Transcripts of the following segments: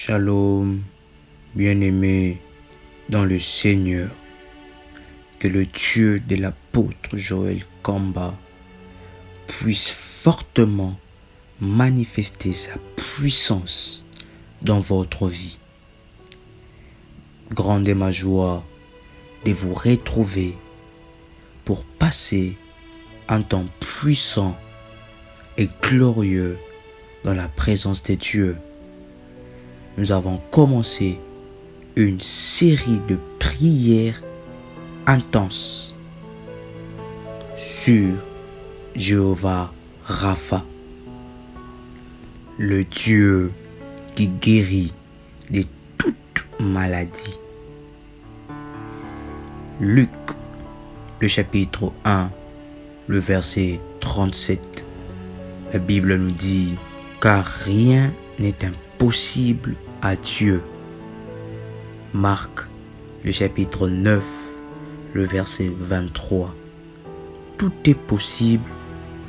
Shalom, bien-aimés dans le Seigneur, que le Dieu de l'apôtre Joël Kamba puisse fortement manifester sa puissance dans votre vie. Grande est ma joie de vous retrouver pour passer un temps puissant et glorieux dans la présence de Dieu. Nous avons commencé une série de prières intenses sur Jéhovah Rapha, le Dieu qui guérit de toute maladie. Luc, le chapitre 1, le verset 37. La Bible nous dit: car rien n'est impossible à Dieu. Marc, le chapitre 9, le verset 23. Tout est possible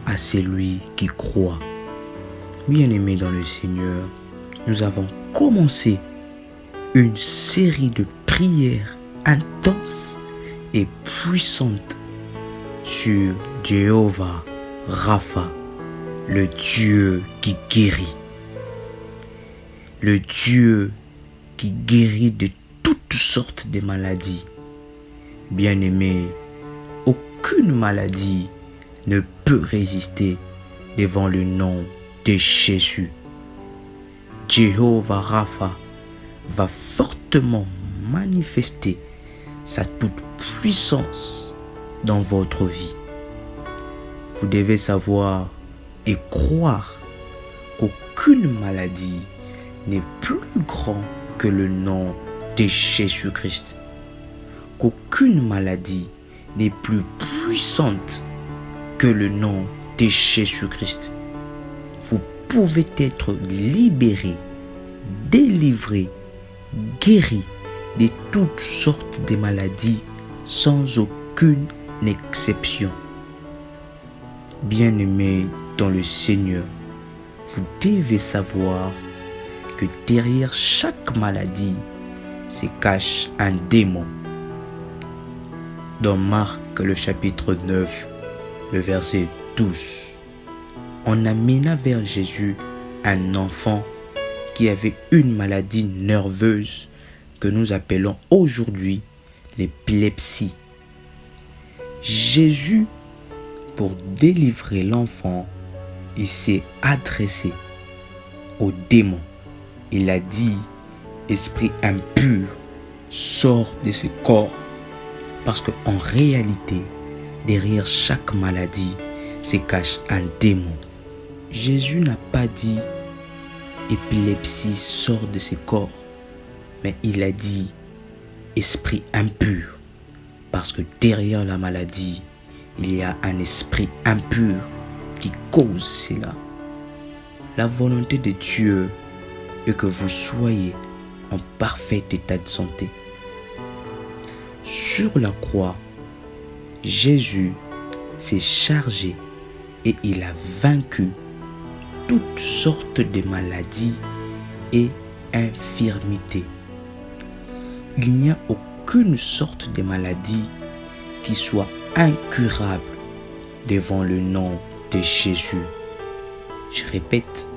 à celui qui croit. Bien-aimés dans le Seigneur, nous avons commencé une série de prières intenses et puissantes sur Jéhovah Rapha, le Dieu qui guérit. Le Dieu qui guérit de toutes sortes de maladies. Bien-aimés, aucune maladie ne peut résister devant le nom de Jésus. Jéhovah Rapha va fortement manifester sa toute puissance dans votre vie. Vous devez savoir et croire qu'aucune maladie n'est plus grand que le nom de Jésus-Christ. Qu'aucune maladie n'est plus puissante que le nom de Jésus-Christ. Vous pouvez être libéré, délivré, guéri de toutes sortes de maladies sans aucune exception. Bien-aimés dans le Seigneur, vous devez savoir que derrière chaque maladie se cache un démon. Dans Marc, le chapitre 9, le verset 12, on amena vers Jésus un enfant qui avait une maladie nerveuse que nous appelons aujourd'hui l'épilepsie. Jésus, pour délivrer l'enfant, il s'est adressé au démon. Il a dit: esprit impur, sors de ce corps. Parce qu'en réalité, derrière chaque maladie se cache un démon. Jésus n'a pas dit épilepsie, sors de ce corps, mais il a dit esprit impur. Parce que derrière la maladie, il y a un esprit impur qui cause cela. La volonté de Dieu et que vous soyez en parfait état de santé. Sur la croix, Jésus s'est chargé et il a vaincu toutes sortes de maladies et infirmités. Il n'y a aucune sorte de maladie qui soit incurable devant le nom de Jésus. Je répète,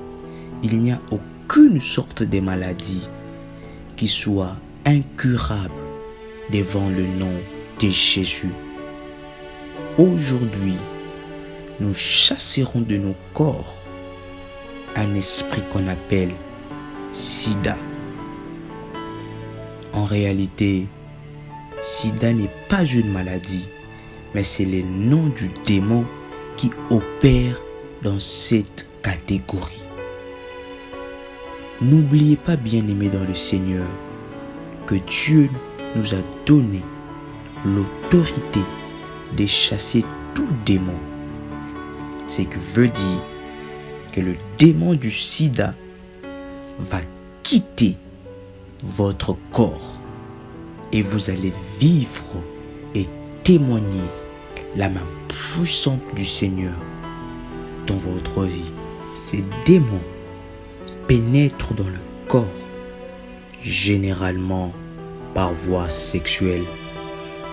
il n'y a aucune sorte de maladie qui soit incurable devant le nom de Jésus. Aujourd'hui, nous chasserons de nos corps un esprit qu'on appelle sida. En réalité, sida n'est pas une maladie, mais c'est le nom du démon qui opère dans cette catégorie. N'oubliez pas, bien-aimés dans le Seigneur, que Dieu nous a donné l'autorité de chasser tout démon. Ce qui veut dire que le démon du sida va quitter votre corps et vous allez vivre et témoigner la main puissante du Seigneur dans votre vie. Ces démons pénètrent dans le corps généralement par voie sexuelle,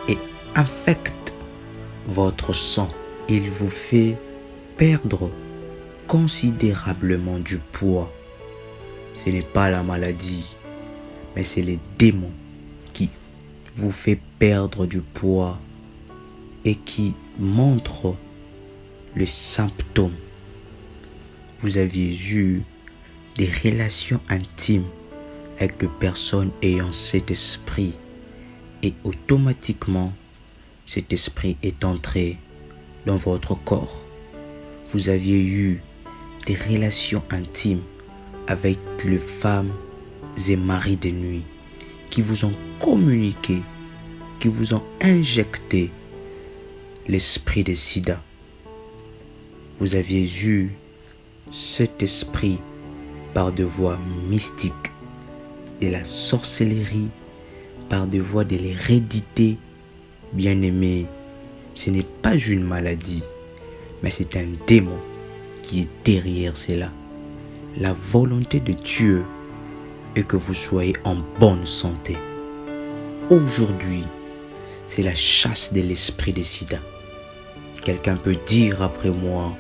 et infecte votre sang. Il vous fait perdre considérablement du poids. Ce n'est pas la maladie, mais c'est les démons qui vous fait perdre du poids et qui montrent le symptôme. Vous aviez eu des relations intimes avec des personnes ayant cet esprit et automatiquement cet esprit est entré dans votre corps. Vous aviez eu des relations intimes avec les femmes et maris de nuit qui vous ont communiqué, qui vous ont injecté l'esprit de sida. Vous aviez eu cet esprit par des voies mystiques, de la sorcellerie, par des voies de l'hérédité. Bien-aimé, ce n'est pas une maladie, mais c'est un démon qui est derrière cela. La volonté de Dieu est que vous soyez en bonne santé. Aujourd'hui, c'est la chasse de l'esprit de sida. Quelqu'un peut dire après moi,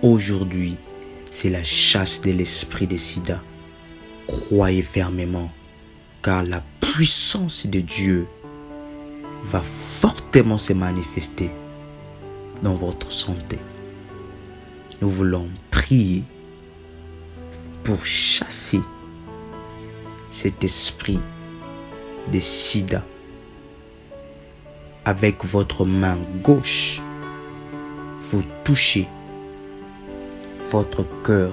aujourd'hui, c'est la chasse de l'esprit de sida. Croyez fermement, car la puissance de Dieu va fortement se manifester dans votre santé. Nous voulons prier pour chasser cet esprit de sida. Avec votre main gauche, vous touchez votre cœur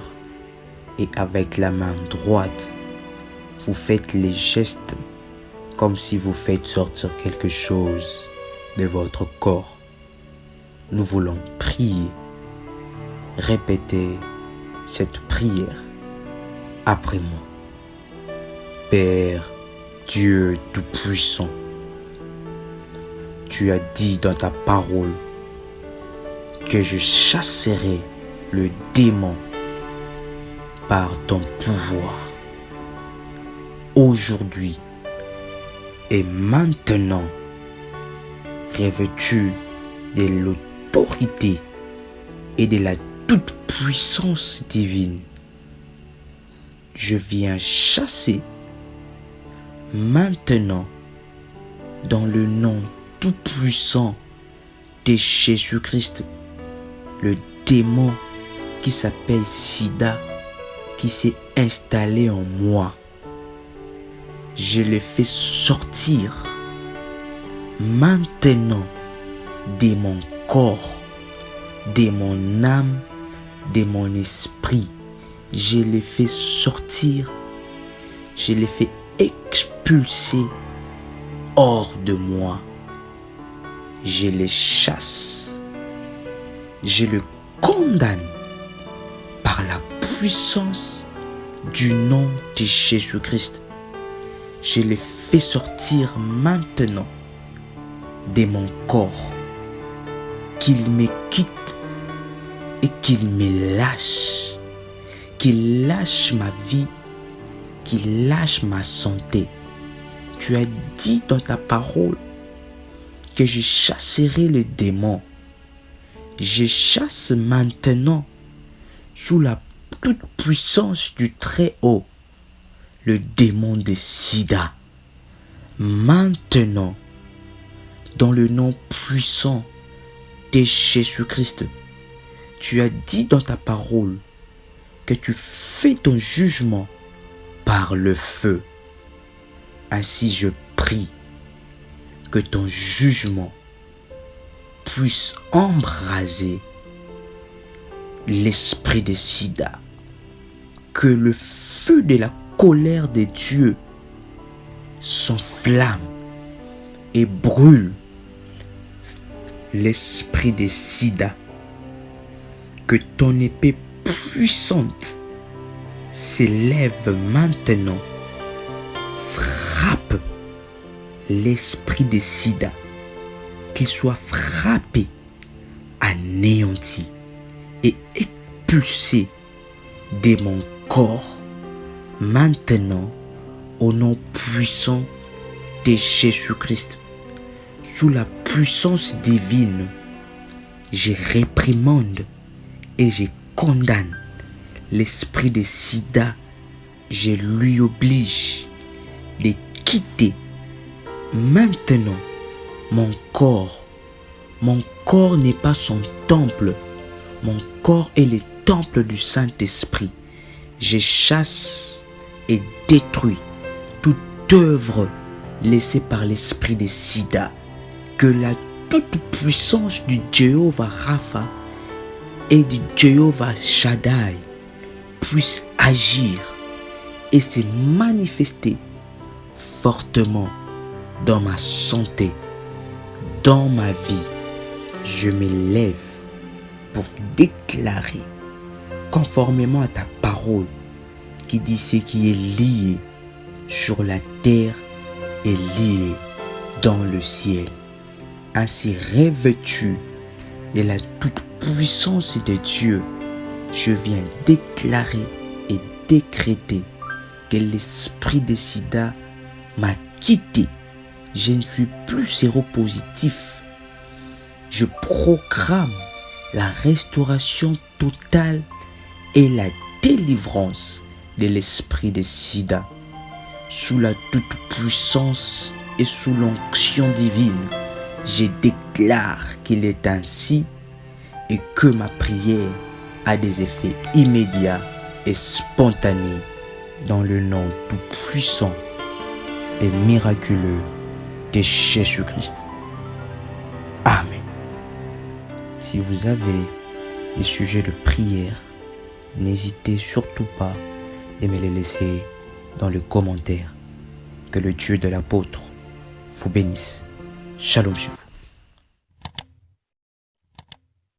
et avec la main droite, vous faites les gestes comme si vous faites sortir quelque chose de votre corps. Nous voulons prier. Répétez cette prière après moi. Père Dieu Tout-Puissant, tu as dit dans ta parole que je chasserai le démon par ton pouvoir. Aujourd'hui et maintenant, revêtu de l'autorité et de la toute-puissance divine, je viens chasser maintenant dans le nom tout-puissant de Jésus-Christ, le démon qui s'appelle sida, qui s'est installé en moi. Je le fais sortir maintenant de mon corps, de mon âme, de mon esprit. Je le fais sortir, je le fais expulser hors de moi. Je le chasse, je le condamne par la puissance du nom de Jésus-Christ. Je le fais sortir maintenant de mon corps, qu'il me quitte et qu'il me lâche, qu'il lâche ma vie, qu'il lâche ma santé. Tu as dit dans ta parole que je chasserai le démon. Je chasse maintenant sous la toute puissance du Très-Haut le démon de sida. Maintenant, dans le nom puissant de Jésus-Christ, tu as dit dans ta parole que tu fais ton jugement par le feu. Ainsi je prie que ton jugement puisse embraser l'esprit de sida, que le feu de la colère de Dieu s'enflamme et brûle l'esprit de sida, que ton épée puissante s'élève maintenant, frappe l'esprit de sida, qu'il soit frappé, anéanti et expulsé de mon corps maintenant au nom puissant de Jésus-Christ, sous la puissance divine, je réprimande et je condamne l'esprit de sida. Je lui oblige de quitter maintenant mon corps. Mon corps n'est pas son temple. Mon corps est le temple du Saint-Esprit. Je chasse et détruis toute œuvre laissée par l'esprit de sida. Que la toute puissance du Jéhovah Rapha et du Jéhovah Shaddai puisse agir et se manifester fortement dans ma santé, dans ma vie. Je me lève pour déclarer, conformément à ta parole, qui dit ce qui est lié sur la terre est lié dans le ciel. Ainsi revêtu de la toute-puissance de Dieu, je viens déclarer et décréter que l'esprit de sida m'a quitté. Je ne suis plus séropositif. Je proclame la restauration totale et la délivrance de l'esprit de sida. Sous la toute-puissance et sous l'onction divine, je déclare qu'il est ainsi et que ma prière a des effets immédiats et spontanés dans le nom tout puissant et miraculeux de Jésus-Christ. Amen. Si vous avez des sujets de prière, n'hésitez surtout pas de me les laisser dans les commentaires. Que le Dieu de l'apôtre vous bénisse. Shalom chez vous.